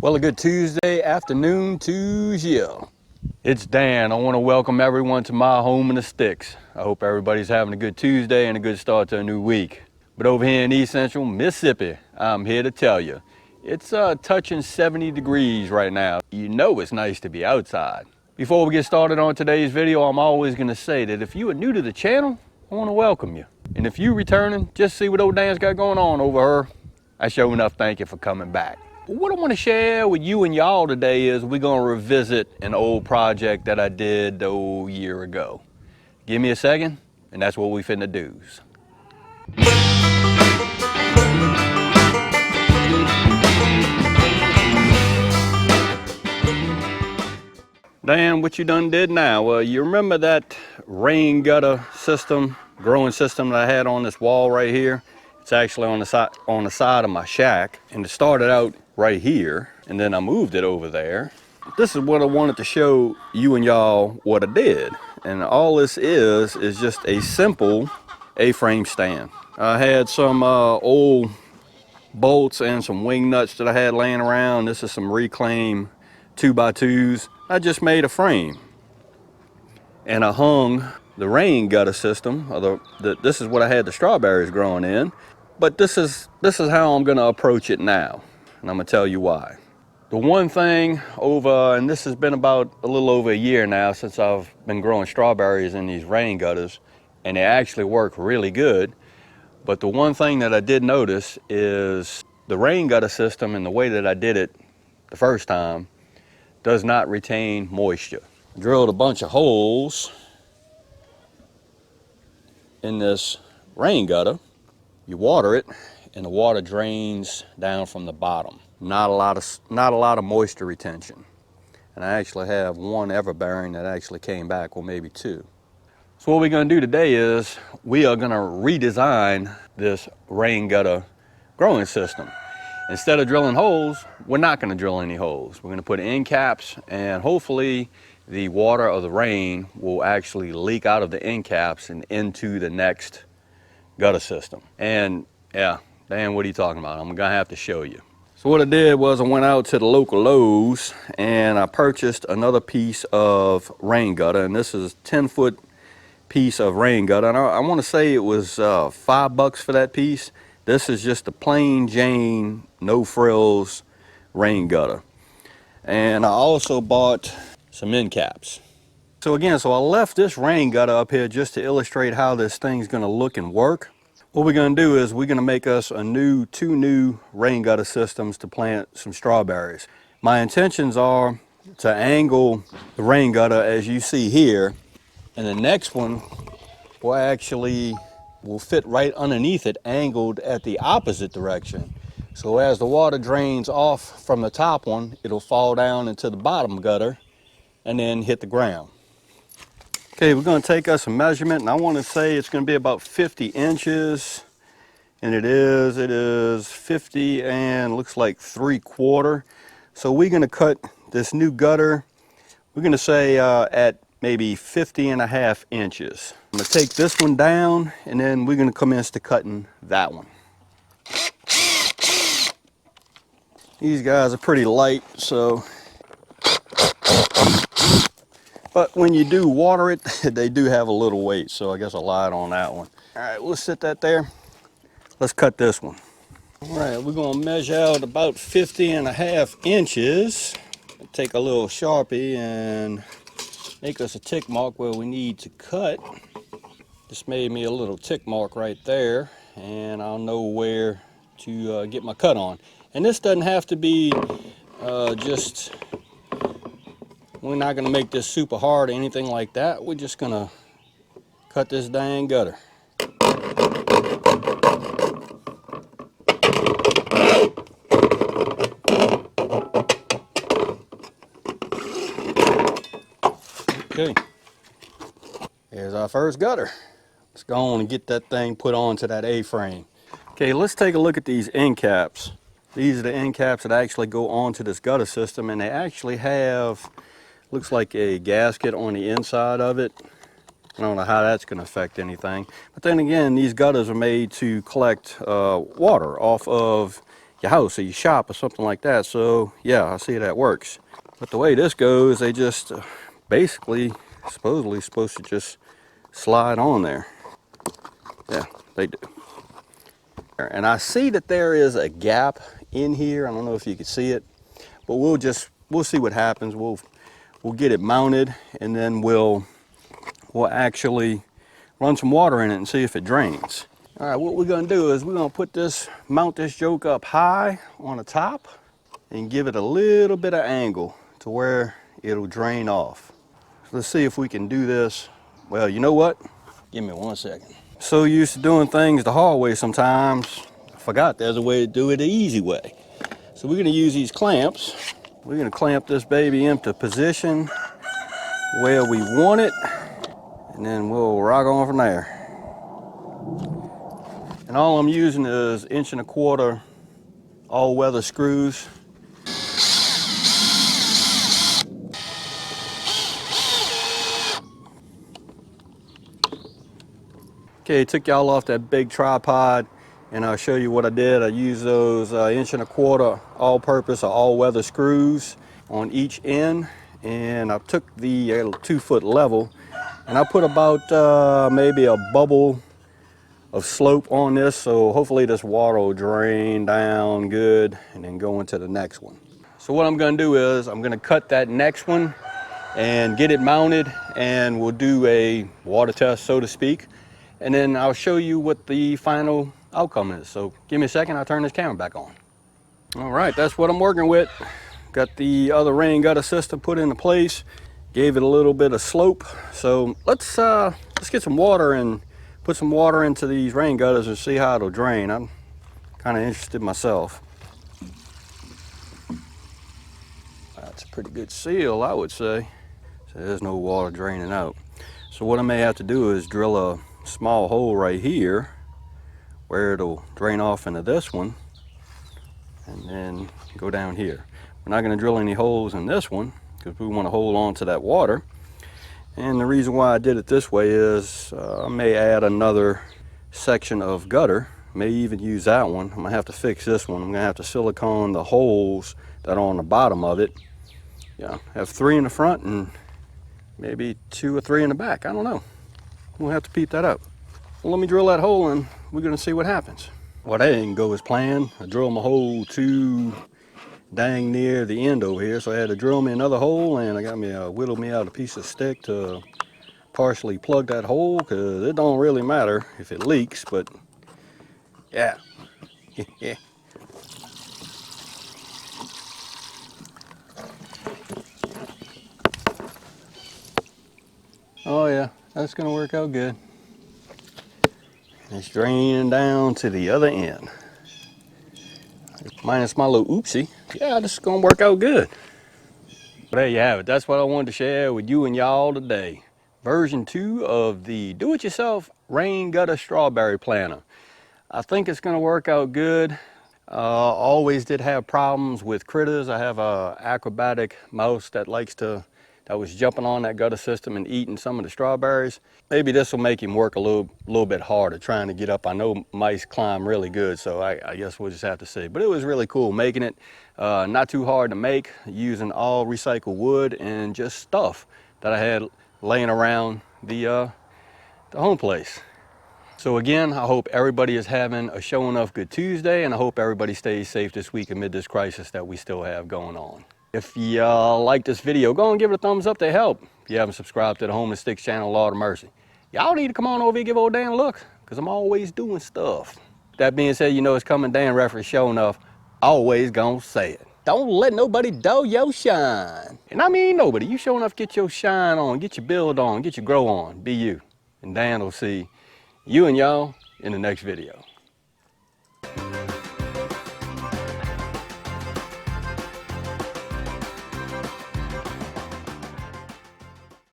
Well, a good Tuesday afternoon to you. It's Dan. I want to welcome everyone to my home in the sticks. I hope everybody's having a good Tuesday and a good start to a new week. But over here in East Central Mississippi, I'm here to tell you, it's touching 70 degrees right now. You know it's nice to be outside. Before we get started on today's video, I'm always going to say that if you are new to the channel, I want to welcome you. And if you returning, just see what old Dan's got going on over her. I sure enough thank you for coming back. What I want to share with you and y'all today is we're going to revisit an old project that I did a year ago. Give me a second, and that's what we finna do. Dan, what you done did now? Well, you remember that rain gutter system, growing system that I had on this wall right here? It's actually on the side of my shack, and it started out right here, and then I moved it over there. This is what I wanted to show you and y'all what I did. And all this is just a simple A-frame stand. I had some old bolts and some wing nuts that I had laying around. This is some reclaimed 2x2s. I just made a frame. And I hung the rain gutter system. This is what I had the strawberries growing in. But this is how I'm gonna approach it now. And I'm gonna tell you why. The one thing and this has been about a little over a year now since I've been growing strawberries in these rain gutters, and they actually work really good. But the one thing that I did notice is the rain gutter system and the way that I did it the first time does not retain moisture. I drilled a bunch of holes in this rain gutter. You water it, and the water drains down from the bottom. Not a lot of moisture retention. And I actually have one everbearing that actually came back, or maybe two. So what we're gonna do today is we are gonna redesign this rain gutter growing system. Instead of drilling holes, we're not gonna drill any holes. We're gonna put end caps, and hopefully the water or the rain will actually leak out of the end caps and into the next gutter system. And yeah, Dan, what are you talking about? I'm gonna have to show you. So what I did was I went out to the local Lowe's and I purchased another piece of rain gutter, and this is a 10-foot piece of rain gutter. And I want to say it was $5 for that piece. This is just a plain Jane, no frills rain gutter. And I also bought some end caps. So I left this rain gutter up here just to illustrate how this thing's gonna look and work. What we're gonna do is we're gonna make us two new rain gutter systems to plant some strawberries. My intentions are to angle the rain gutter as you see here, and the next one will fit right underneath it, angled at the opposite direction. So as the water drains off from the top one, it'll fall down into the bottom gutter and then hit the ground. Okay, we're going to take us a measurement, and I want to say it's going to be about 50 inches, and it is 50 and looks like 3/4. So we're going to cut this new gutter, we're going to say at maybe 50.5 inches. I'm going to take this one down, and then we're going to commence to cutting that one. These guys are pretty light, so but when you do water it, they do have a little weight, so I guess I lied on that one. All right, we'll sit that there. Let's cut this one. All right, we're gonna measure out about 50.5 inches. Take a little Sharpie and make us a tick mark where we need to cut. Just made me a little tick mark right there, and I'll know where to get my cut on. And this doesn't have to be we're not going to make this super hard or anything like that. We're just going to cut this dang gutter. Okay, here's our first gutter. Let's go on and get that thing put onto that A-frame. Okay, let's take a look at these end caps. These are the end caps that actually go onto this gutter system, and they actually have, looks like a gasket on the inside of it. I don't know how that's going to affect anything. But then again, these gutters are made to collect water off of your house or your shop or something like that. So yeah, I see that works. But the way this goes, they just basically, supposedly supposed to just slide on there. Yeah, they do. And I see that there is a gap in here. I don't know if you can see it, but we'll see what happens. We'll get it mounted, and then we'll actually run some water in it and see if it drains. All right, what we're gonna do is we're gonna mount this joke up high on the top and give it a little bit of angle to where it'll drain off. So let's see if we can do this. Well, you know what? Give me 1 second. So used to doing things the hard way sometimes, I forgot there's a way to do it the easy way. So we're gonna use these clamps. We're gonna clamp this baby into position where we want it, and then we'll rock on from there. And all I'm using is 1¼ inch all-weather screws. Okay, took y'all off that big tripod, and I'll show you what I did. I used those 1¼ inch all-purpose or all-weather screws on each end, and I took the 2-foot level, and I put about maybe a bubble of slope on this, so hopefully this water will drain down good and then go into the next one. So what I'm going to do is I'm going to cut that next one and get it mounted, and we'll do a water test, so to speak, and then I'll show you what the final outcome is. So give me a second, I'll turn this camera back on. All right, that's what I'm working with. Got the other rain gutter system put into place, gave it a little bit of slope. So let's get some water and put some water into these rain gutters and see how it'll drain. I'm kind of interested myself. That's a pretty good seal, I would say. So there's no water draining out. So what I may have to do is drill a small hole right here where it'll drain off into this one, and then go down here. We're not going to drill any holes in this one because we want to hold on to that water. And the reason why I did it this way is I may add another section of gutter, may even use that one. I'm going to have to fix this one. I'm going to have to silicone the holes that are on the bottom of it. Yeah, have 3 in the front and maybe 2 or 3 in the back. I don't know. We'll have to peep that up. Well, let me drill that hole and we're going to see what happens. Well, that didn't go as planned. I drilled my hole too dang near the end over here, so I had to drill me another hole, and I got me whittled me out a piece of stick to partially plug that hole, because it don't really matter if it leaks, but yeah. Yeah. Oh yeah, that's gonna work out good. It's draining down to the other end. Minus my little oopsie. Yeah, this is gonna work out good. But there you have it. That's what I wanted to share with you and y'all today. Version 2 of the do-it-yourself rain gutter strawberry planter. I think it's gonna work out good. Always did have problems with critters. I have a acrobatic mouse that was jumping on that gutter system and eating some of the strawberries. Maybe this will make him work a little bit harder trying to get up. I know mice climb really good, so I guess we'll just have to see. But it was really cool making it. Not too hard to make, using all recycled wood and just stuff that I had laying around the home place. So again, I hope everybody is having a show enough good Tuesday, and I hope everybody stays safe this week amid this crisis that we still have going on. If you like this video, go and give it a thumbs up to help. If you haven't subscribed to the Home and Sticks channel, Lord of Mercy, y'all need to come on over here and give old Dan a look, because I'm always doing stuff. That being said, you know it's coming. Dan reference show enough. Always gonna say it. Don't let nobody dull your shine. And I mean nobody. You sure enough get your shine on, get your build on, get your grow on. Be you. And Dan will see you and y'all in the next video.